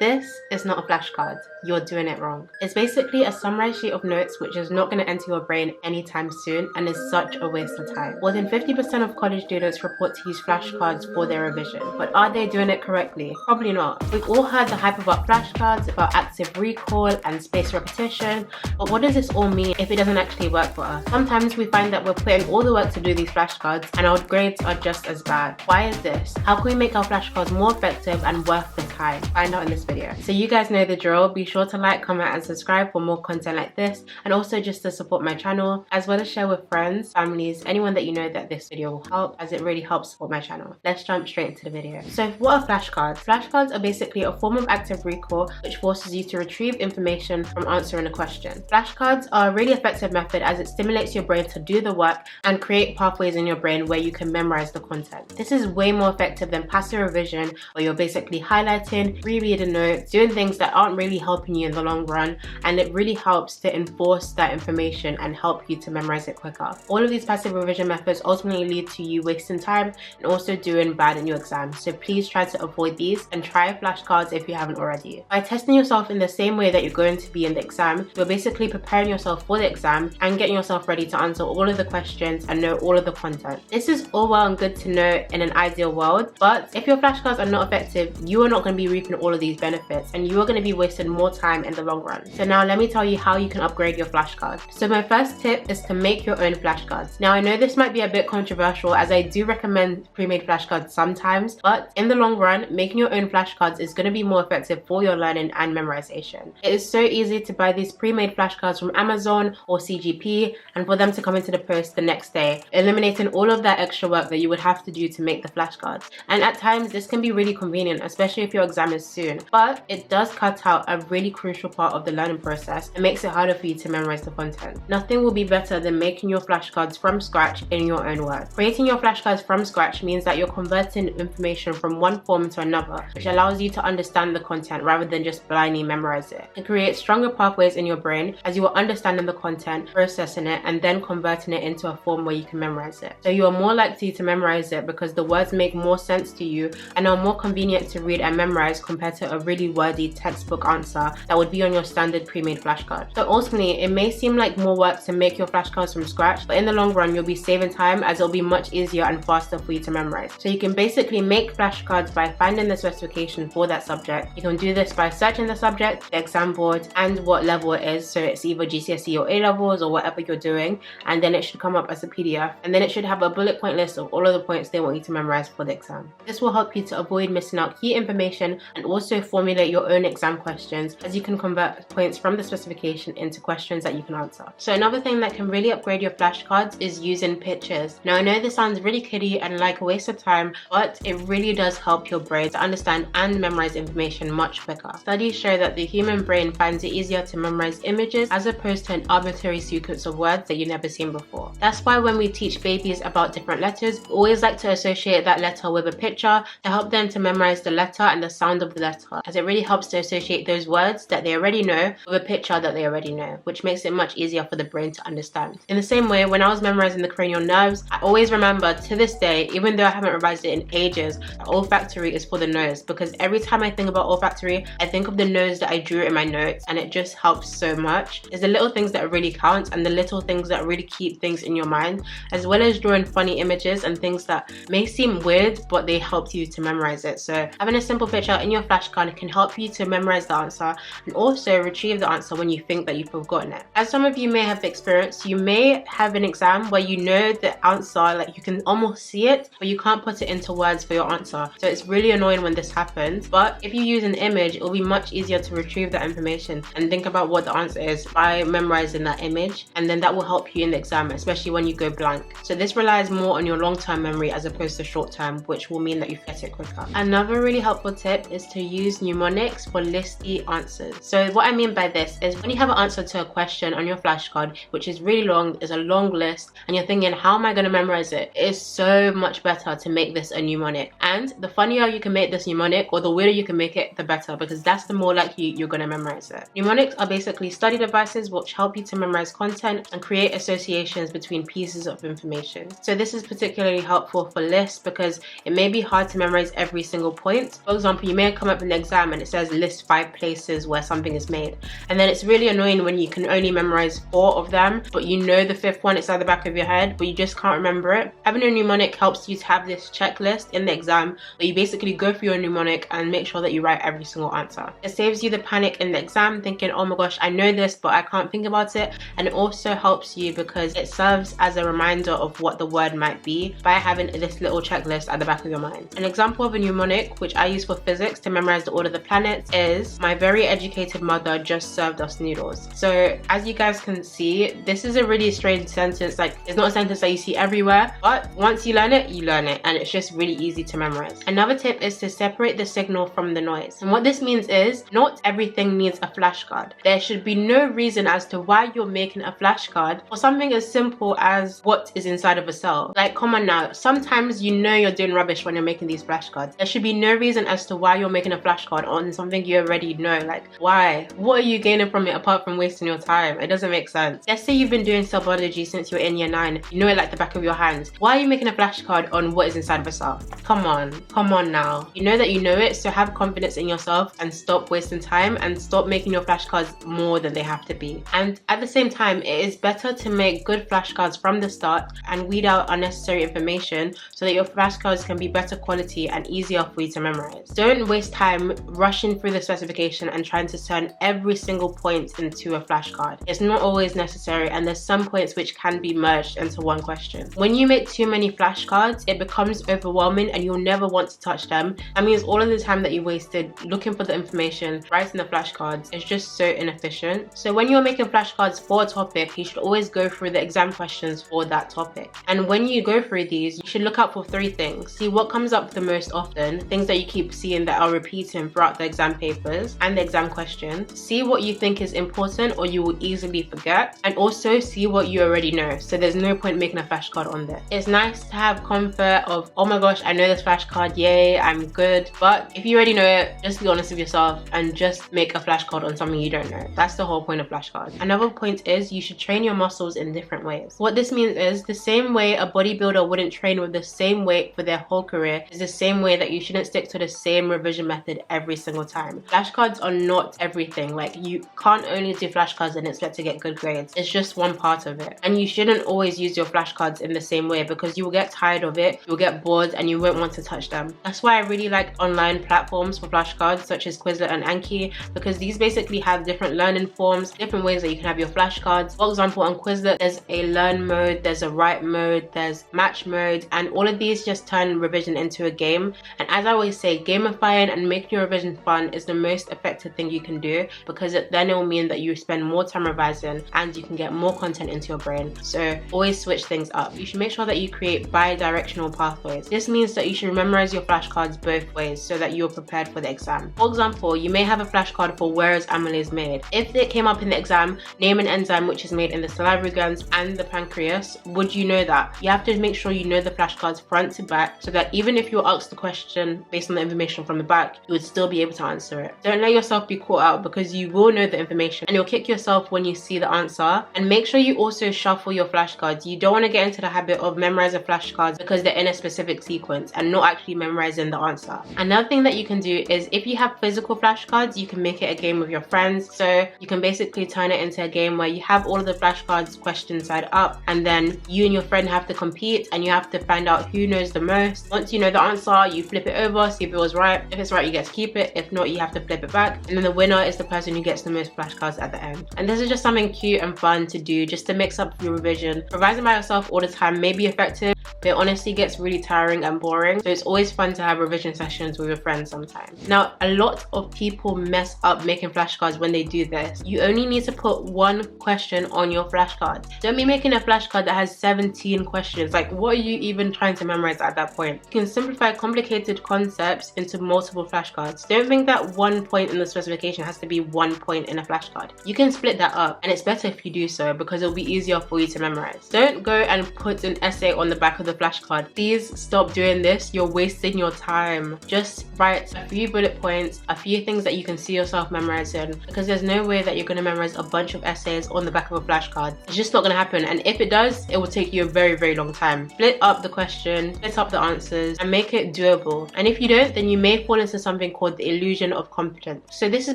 This is not a flashcard. You're doing it wrong. It's basically a summarized sheet of notes which is not going to enter your brain anytime soon and is such a waste of time. More than 50% of college students report to use flashcards for their revision, but are they doing it correctly? Probably not. We've all heard the hype about flashcards, about active recall and spaced repetition, but what does this all mean if it doesn't actually work for us? Sometimes we find that we're putting all the work to do these flashcards and our grades are just as bad. Why is this? How can we make our flashcards more effective and worth the time? Find out in this video. So you guys know the drill. Be sure to like, comment and subscribe for more content like this, and also just to support my channel, as well as share with friends, families, anyone that you know that this video will help, as it really helps support my channel. Let's jump straight into the video. So what are flashcards? Flashcards are basically a form of active recall which forces you to retrieve information from answering a question. Flashcards are a really effective method as it stimulates your brain to do the work and create pathways in your brain where you can memorize the content. This is way more effective than passive revision, where you're basically highlighting, rereading notes, doing things that aren't really helping you in the long run, and it really helps to enforce that information and help you to memorize it quicker. All of these passive revision methods ultimately lead to you wasting time and also doing bad in your exam, so please try to avoid these and try flashcards if you haven't already. By testing yourself in the same way that you're going to be in the exam, you're basically preparing yourself for the exam and getting yourself ready to answer all of the questions and know all of the content. This is all well and good to know in an ideal world, but if your flashcards are not effective, you are not going to be reaping all of these benefits and you are going to be wasting more time in the long run. So now let me tell you how you can upgrade your flashcard. So my first tip is to make your own flashcards. Now I know this might be a bit controversial, as I do recommend pre-made flashcards sometimes, but in the long run, making your own flashcards is going to be more effective for your learning and memorization. It is so easy to buy these pre-made flashcards from Amazon or CGP and for them to come into the post the next day, eliminating all of that extra work that you would have to do to make the flashcards. And at times this can be really convenient, especially if your exam is soon, but it does cut out a really crucial part of the learning process and makes it harder for you to memorize the content. Nothing will be better than making your flashcards from scratch in your own words. Creating your flashcards from scratch means that you're converting information from one form to another, which allows you to understand the content rather than just blindly memorize it. It creates stronger pathways in your brain as you are understanding the content, processing it, and then converting it into a form where you can memorize it. So you are more likely to memorize it because the words make more sense to you and are more convenient to read and memorize compared to a really wordy textbook answer that would be on your standard pre-made flashcard. So ultimately, it may seem like more work to make your flashcards from scratch, but in the long run, you'll be saving time as it'll be much easier and faster for you to memorize. So you can basically make flashcards by finding the specification for that subject. You can do this by searching the subject, the exam board, and what level it is. So it's either GCSE or A levels or whatever you're doing, and then it should come up as a PDF, and then it should have a bullet point list of all of the points they want you to memorize for the exam. This will help you to avoid missing out key information and also formulate your own exam questions, as you can convert points from the specification into questions that you can answer. So another thing that can really upgrade your flashcards is using pictures. Now I know this sounds really kiddie and like a waste of time, but it really does help your brain to understand and memorize information much quicker. Studies show that the human brain finds it easier to memorize images as opposed to an arbitrary sequence of words that you've never seen before. That's why when we teach babies about different letters, we always like to associate that letter with a picture to help them to memorize the letter and the sound of the letter, as it really helps to associate those words that they already know with a picture that they already know, which makes it much easier for the brain to understand. In the same way, when I was memorizing the cranial nerves, I always remember to this day, even though I haven't revised it in ages, that olfactory is for the nose, because every time I think about olfactory, I think of the nose that I drew in my notes, and it just helps so much. It's the little things that really count and the little things that really keep things in your mind, as well as drawing funny images and things that may seem weird, but they help you to memorize it. So having a simple picture in your flashcard can help you to memorize the answer and also retrieve the answer when you think that you've forgotten it. As some of you may have experienced, you may have an exam where you know the answer, like you can almost see it, but you can't put it into words for your answer. So it's really annoying when this happens, but if you use an image, it will be much easier to retrieve that information and think about what the answer is by memorizing that image, and then that will help you in the exam, especially when you go blank. So this relies more on your long-term memory as opposed to short-term, which will mean that you get it quicker. Another really helpful tip is to use mnemonics for listy answers. So what I mean by this is when you have an answer to a question on your flashcard, which is really long, is a long list, and you're thinking, how am I going to memorize it? It is so much better to make this a mnemonic. And the funnier you can make this mnemonic, or the weirder you can make it, the better, because that's the more likely you're going to memorize it. Mnemonics are basically study devices which help you to memorize content and create associations between pieces of information. So this is particularly helpful for lists because it may be hard to memorize every single point. For example, example, you may come up in the exam and it says list 5 places where something is made. And then it's really annoying when you can only memorize 4 of them, but you know the 5th one, it's at the back of your head, but you just can't remember it. Having a mnemonic helps you to have this checklist in the exam where you basically go through your mnemonic and make sure that you write every single answer. It saves you the panic in the exam thinking, oh my gosh, I know this, but I can't think about it. And it also helps you because it serves as a reminder of what the word might be by having this little checklist at the back of your mind. An example of a mnemonic, which I use for physics to memorize the order of the planets, is my very educated mother just served us noodles. So as you guys can see, this is a really strange sentence. Like, it's not a sentence that you see everywhere, but once you learn it, and it's just really easy to memorize. Another tip is to separate the signal from the noise. And what this means is not everything needs a flashcard. There should be no reason as to why you're making a flashcard for something as simple as what is inside of a cell. Like, come on now, sometimes you know you're doing rubbish when you're making these flashcards. There should be no reason as to why you're making a flashcard on something you already know. Like, why? What are you gaining from it apart from wasting your time? It doesn't make sense. Let's say you've been doing cell biology since you're in year 9. You know it like the back of your hand. Why are you making a flashcard on what is inside of a cell? Come on now. You know that you know it, so have confidence in yourself and stop wasting time and stop making your flashcards more than they have to be. And at the same time, it is better to make good flashcards from the start and weed out unnecessary information so that your flashcards can be better quality and easier for you to memorize. Don't waste time rushing through the specification and trying to turn every single point into a flashcard. It's not always necessary, and there's some points which can be merged into one question. When you make too many flashcards, it becomes overwhelming and you'll never want to touch them. That means all of the time that you wasted looking for the information, writing the flashcards, is just so inefficient. So when you're making flashcards for a topic, you should always go through the exam questions for that topic. And when you go through these, you should look out for 3 things. See what comes up the most often, things that you keep seeing that are repeating throughout the exam papers and the exam questions. See what you think is important or you will easily forget, and also see what you already know. So there's no point making a flashcard on this. It's nice to have comfort of, oh my gosh, I know this flashcard, yay, I'm good. But if you already know it, just be honest with yourself and just make a flashcard on something you don't know. That's the whole point of flashcards. Another point is you should train your muscles in different ways. What this means is the same way a bodybuilder wouldn't train with the same weight for their whole career is the same way that you shouldn't stick to the same revision method every single time. Flashcards are not everything. Like, you can't only do flashcards and expect to get good grades. It's just one part of it. And you shouldn't always use your flashcards in the same way because you will get tired of it, you'll get bored, and you won't want to touch them. That's why I really like online platforms for flashcards such as Quizlet and Anki, because these basically have different learning forms, different ways that you can have your flashcards. For example, on Quizlet, there's a learn mode, there's a write mode, there's match mode, and all of these just turn revision into a game. And as I always say, gamifying and making your revision fun is the most effective thing you can do, because then it will mean that you spend more time revising and you can get more content into your brain. So always switch things up. You should make sure that you create bi-directional pathways. This means that you should memorize your flashcards both ways so that you're prepared for the exam. For example, you may have a flashcard for where is amylase made. If it came up in the exam, name an enzyme which is made in the salivary glands and the pancreas, would you know that? You have to make sure you know the flashcards front to back so that even if you're asked the question based on the information from the back, you would still be able to answer it. Don't let yourself be caught out because you will know the information and you'll kick yourself when you see the answer. And make sure you also shuffle your flashcards. You don't want to get into the habit of memorizing flashcards because they're in a specific sequence and not actually memorizing the answer. Another thing that you can do is if you have physical flashcards, you can make it a game with your friends. So you can basically turn it into a game where you have all of the flashcards questions side up, and then you and your friend have to compete and you have to find out who knows the most. Once you know the answer, you flip it over, see if it was right. If it's right, you get to keep it. If not, you have to flip it back. And then the winner is the person who gets the most flashcards at the end. And this is just something cute and fun to do just to mix up your revision. Revising by yourself all the time may be effective, but it honestly gets really tiring and boring. So it's always fun to have revision sessions with your friends sometimes. Now, a lot of people mess up making flashcards when they do this. You only need to put one question on your flashcard. Don't be making a flashcard that has 17 questions. Like, what are you even trying to memorize at that point? You can simplify complicated concepts into multiple flashcards. Don't think that one point in the specification has to be one point in a flashcard. You can split that up, and it's better if you do so because it'll be easier for you to memorize. Don't go and put an essay on the back back of the flashcard. Please stop doing this. You're wasting your time. Just write a few bullet points, a few things that you can see yourself memorizing, because there's no way that you're going to memorize a bunch of essays on the back of a flashcard. It's just not going to happen, and if it does, it will take you a very, very long time. Split up the question, split up the answers, and make it doable. And if you don't, then you may fall into something called the illusion of competence. So this is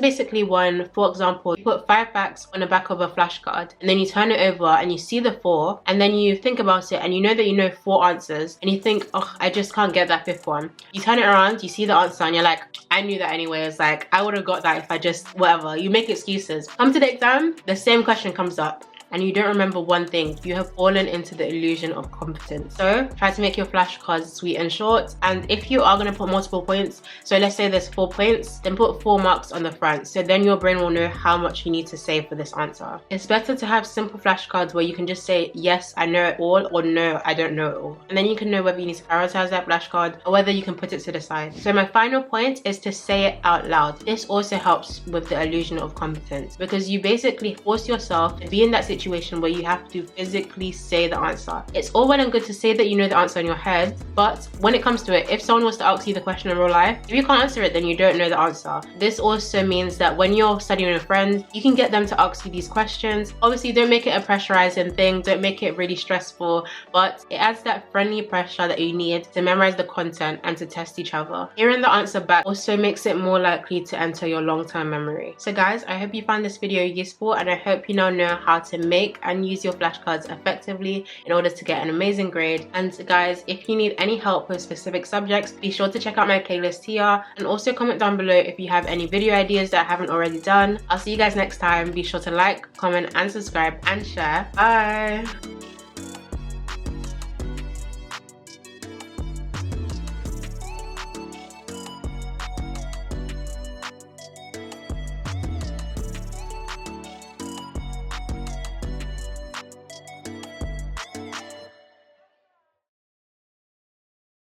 basically one, for example, you put 5 facts on the back of a flashcard, and then you turn it over and you see the 4, and then you think about it and you know that you know 4 answers, and you think, oh, I just can't get that 5th one. You turn it around, you see the answer, and you're like, I knew that anyways, like I would have got that if I just whatever. You make excuses. Come to the exam, the same question comes up, and you don't remember one thing. You have fallen into the illusion of competence. So try to make your flashcards sweet and short. And if you are going to put multiple points, so let's say there's 4 points, then put 4 marks on the front. So then your brain will know how much you need to say for this answer. It's better to have simple flashcards where you can just say, yes, I know it all, or no, I don't know it all. And then you can know whether you need to prioritize that flashcard or whether you can put it to the side. So my final point is to say it out loud. This also helps with the illusion of competence, because you basically force yourself to be in that situation where you have to physically say the answer. It's all well and good to say that you know the answer in your head, but when it comes to it, if someone was to ask you the question in real life, if you can't answer it, then you don't know the answer. This also means that when you're studying with a friend, you can get them to ask you these questions. Obviously, don't make it a pressurizing thing, don't make it really stressful, but it adds that friendly pressure that you need to memorize the content and to test each other. Hearing the answer back also makes it more likely to enter your long-term memory. So guys, I hope you found this video useful, and I hope you now know how to make and use your flashcards effectively in order to get an amazing grade. And guys, if you need any help with specific subjects, be sure to check out my playlist here, and also comment down below if you have any video ideas that I haven't already done. I'll see you guys next time. Be sure to like, comment, and subscribe, and share. Bye.